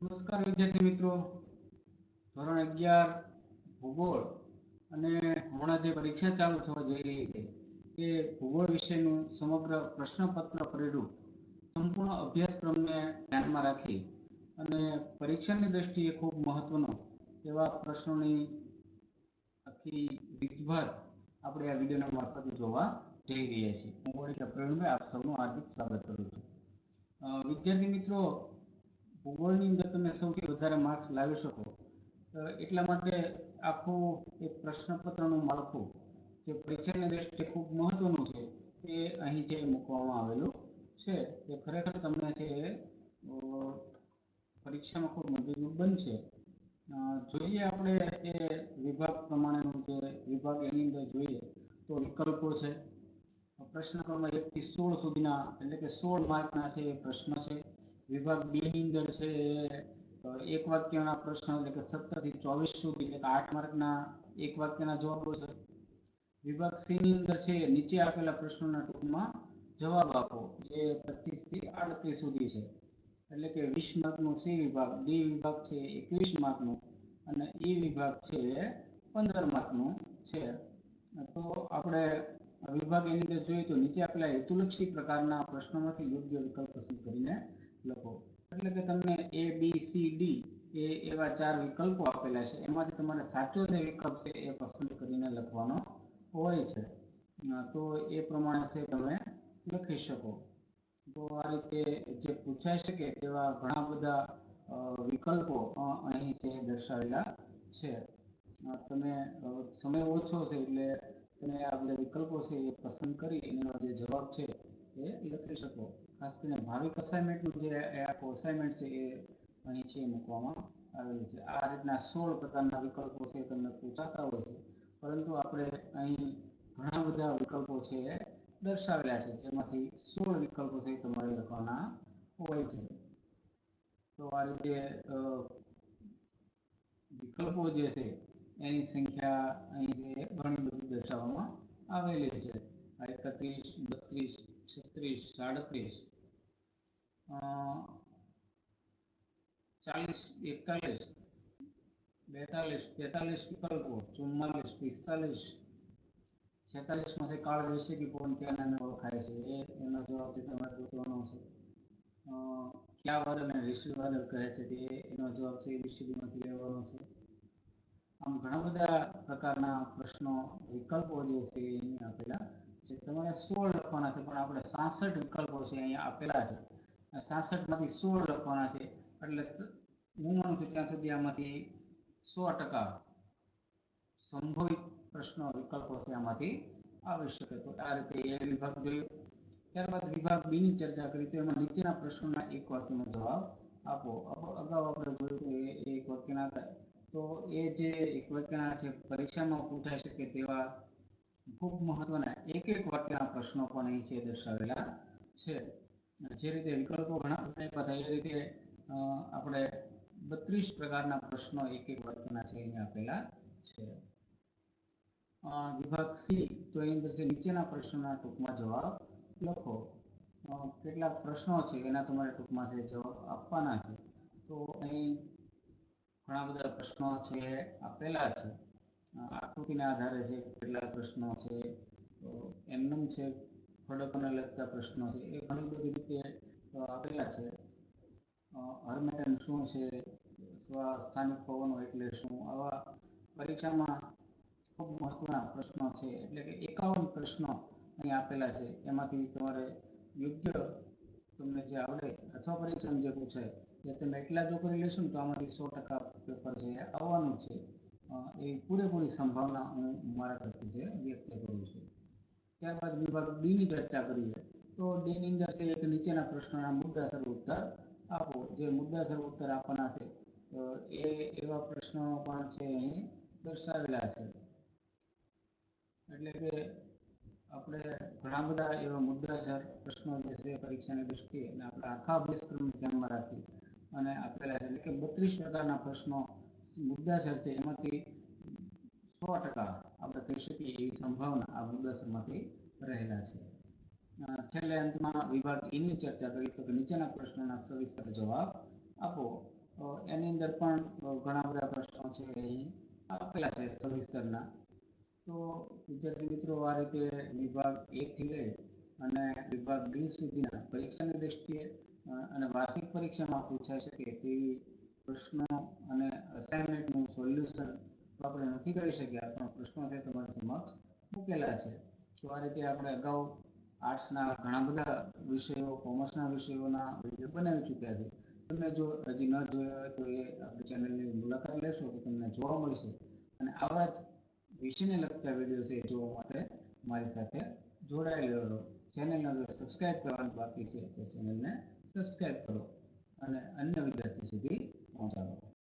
નમસ્કાર વિદ્યાર્થી મિત્રો, ધોરણ 11 ભૂગોળ અને હમણાં જે પરીક્ષા ચાલુ થવા જઈ રહી છે એ ભૂગોળ વિષયનું સમગ્ર પ્રશ્નપત્ર પરિરૂપ સંપૂર્ણ અભ્યાસક્રમને ધ્યાનમાં રાખી અને પરીક્ષાની દ્રષ્ટિએ ખૂબ મહત્વનો એવા પ્રશ્નોની આખી રીતભાર આપણે આ વિડીયોના મારફતે જોવા જઈ રહ્યા છીએ. હું વડીલ પ્રવીણભાઈ આપ સૌનું હાર્દિક સ્વાગત કરું છું. વિદ્યાર્થી મિત્રો, ભૂગોળની અંદર તમે સૌથી વધારે માર્ક્સ લાવી શકો એટલા માટે આખું એક પ્રશ્નપત્રનું માળખું જે પરીક્ષાની દ્રષ્ટિએ ખૂબ મહત્વનું છે તે અહીં જે મૂકવામાં આવેલું છે તે ખરેખર તમને છે પરીક્ષામાં ખૂબ મદદરૂપ બનશે. જોઈએ આપણે એ વિભાગ પ્રમાણેનું જે વિભાગ એની અંદર જોઈએ તો વિકલ્પો છે. પ્રશ્ન ક્રમાંક 1 થી 16 સુધીના એટલે કે 16 માર્કના છે એ પ્રશ્ન છે. વિભાગ બી ની અંદર છે એક વાક્યના પ્રશ્ન એટલે કે 17 થી 24 સુધી એટલે કે 8 માર્કના એક વાક્યના જવાબો છે. વિભાગ સી ની અંદર છે નીચે આપેલા પ્રશ્નોના ટૂંકમાં જવાબ આપો જે 25 થી 38 સુધી છે. એટલે કે 20 માર્કનો સી વિભાગ, ડી વિભાગ છે 21 માર્કનું અને ઈ વિભાગ છે 15 માર્કનું છે. તો આપણે વિભાગ એની અંદર જોઈએ તો નીચે આપેલા હેતુલક્ષી પ્રકારના પ્રશ્નોમાંથી યોગ્ય વિકલ્પ પસંદ કરીને લખો. એટલે કે તમને એ બી સી ડી એવા 4 વિકલ્પો આપેલા છે, એમાંથી તમારે સાચો જે વિકલ્પ છે એ પસંદ કરીને લખવાનો હોય છે. તો એ પ્રમાણે છે તમે લખી શકો. તો આ રીતે જે પૂછાઈ શકે તેવા ઘણા બધા વિકલ્પો અહીં છે દર્શાવેલા છે. તમે સમય ઓછો છે એટલે તમે આ બધા વિકલ્પો છે એ પસંદ કરી એનો જે જવાબ છે એ લખી શકો. ખાસ કરીને ભાવિક અસાઇનમેન્ટનું જે આખું અસાઇનમેન્ટ છે એ અહીં છે મૂકવામાં આવેલું છે. આ રીતના 16 પ્રકારના વિકલ્પો છે તમને પૂછાતા હોય છે, પરંતુ આપણે અહીં ઘણા બધા વિકલ્પો છે એ દર્શાવેલા છે, જેમાંથી 16 વિકલ્પો છે તમારે લખવાના હોય છે. તો આ રીતે વિકલ્પો જે છે એની સંખ્યા અહીં છે ઘણી બધી દર્શાવવામાં આવેલી છે. 31, 32, 36, 37, 40, 41, 42 વિકલ્પો, 44, 45, 46 માંથી કાળ વૈશ્વિક પવન ક્યાં નામે ઓળખાય છે એનો જવાબ તમારે ગોતવાનો છે. કયા વાદળને ઋષિ વાદળ કહે છે તે એનો જવાબ છે એબીસીડીમાંથી લેવાનો છે. આમ ઘણા બધા પ્રકારના પ્રશ્નો વિકલ્પો જે છે અહીં આપેલા છે. તમારે 16 લખવાના છે, પણ આપણે 66 વિકલ્પો છે અહીંયા આપેલા છે. 66 માંથી 16 લખવાના છે, એટલે હું માનું છું ત્યાં સુધી આમાંથી 100% સંભવિત પ્રશ્નો વિકલ્પો છે આમાંથી આવી શકે. તો આ રીતે એ વિભાગ જોયો. ત્યારબાદ વિભાગ બી ની ચર્ચા કરી તો એમાં નીચેના પ્રશ્નોના એક વાક્યનો જવાબ આપો. અગાઉ આપણે જોયું કે એક વાક્યના હતા, તો એ જે એક વાક્યના છે પરીક્ષામાં પૂછાઈ શકે તેવા ખૂબ મહત્વના એક વાક્યના પ્રશ્નો પણ અહીં છે દર્શાવેલા છે. જે રીતે વિકલ્પો ઘણા બધા આપ્યા હતા એ રીતે આપણે 32 પ્રકારના પ્રશ્નો એક વાક્યના છે અહીં આપેલા છે. વિભાગ સી તો એની અંદર છે નીચેના પ્રશ્નોના ટૂંકમાં જવાબ લખો. કેટલાક પ્રશ્નો છે એના તમારે ટૂંકમાં છે જવાબ આપવાના છે. તો અહીં ઘણા બધા પ્રશ્નો છે આપેલા છે. આકૃતિના આધારે છે કેટલા પ્રશ્નો છે, એમનેમ છે ખડકોને લગતા પ્રશ્નો છે એ ઘણી બધી રીતે આપેલા છે. હર્મેટન શું છે અથવા સ્થાનિક પવનો એટલે શું, આવા પરીક્ષામાં ખૂબ મહત્વના પ્રશ્નો છે. એટલે કે 51 પ્રશ્નો અહીં આપેલા છે, એમાંથી તમારે યોગ્ય તમને જે આવડે અથવા પરીક્ષામાં જે પૂછાય એ તમે એટલા જો કરી લેશો ને તો આમાંથી 100% પેપર છે આવવાનું છે. એ પૂરેપૂરી સંભાવના હું મારા તરફથી છે વ્યક્ત કરું છું. ત્યારબાદ વિભાગ ડી ની ચર્ચા કરીએ તો ડી ની અંદર છે એક નીચેના પ્રશ્નોના મુદ્દાસર ઉત્તર આપો. જે મુદ્દાસર ઉત્તર આપવાના છે એ એવા પ્રશ્નો પણ છે અહીં દર્શાવેલા છે. એટલે કે આપણે ઘણા બધા એવા મુદ્દાસર પ્રશ્નો જે છે પરીક્ષાની દ્રષ્ટિએ અને આપણે આખા અભ્યાસક્રમને ધ્યાનમાં રાખી અને આપેલા છે. એટલે કે 32 પ્રકારના પ્રશ્નો મુદ્દાસર છે, એમાંથી 100% આપણે કહી શકીએ એવી સંભાવના આ મુદ્દાસરમાંથી રહેલા છે. છેલ્લે અંતમાં વિભાગ ઈ ની ચર્ચા કરી તો કે નીચેના પ્રશ્નોના સવિસ્તર જવાબ આપો. એની અંદર પણ ઘણા બધા પ્રશ્નો છે અહીં આપેલા છે સવિસ્તરના. તો વિદ્યાર્થી મિત્રો, આ રીતે વિભાગ 1 થી લઈ અને વિભાગ 2 સુધીના પરીક્ષાની દ્રષ્ટિએ અને વાર્ષિક પરીક્ષામાં પૂછાઈ શકે તેવી પ્રશ્નો અને અસાઇનમેન્ટનું સોલ્યુશન આપણે નથી કરી શક્યા, પણ પ્રશ્નો છે તમારી સમક્ષ મૂકેલા છે. તો આ રીતે આપણે અગાઉ આર્ટ્સના ઘણા બધા વિષયો, કોમર્સના વિષયોના વિડીયો બનાવી ચૂક્યા છે. તમે જો હજી ન જોયા હોય તો એ આપણી ચેનલની મુલાકાત લેશો તો તમને જોવા મળશે. અને આવા જ વિષયને લગતા વિડીયો છે જોવા માટે મારી સાથે જોડાયેલો રહો. ચેનલને સબસ્ક્રાઇબ કરવાનું બાકી છે તો ચેનલને સબસ્ક્રાઇબ કરો અને અન્ય વિદ્યાર્થી સુધી પહોંચાડો.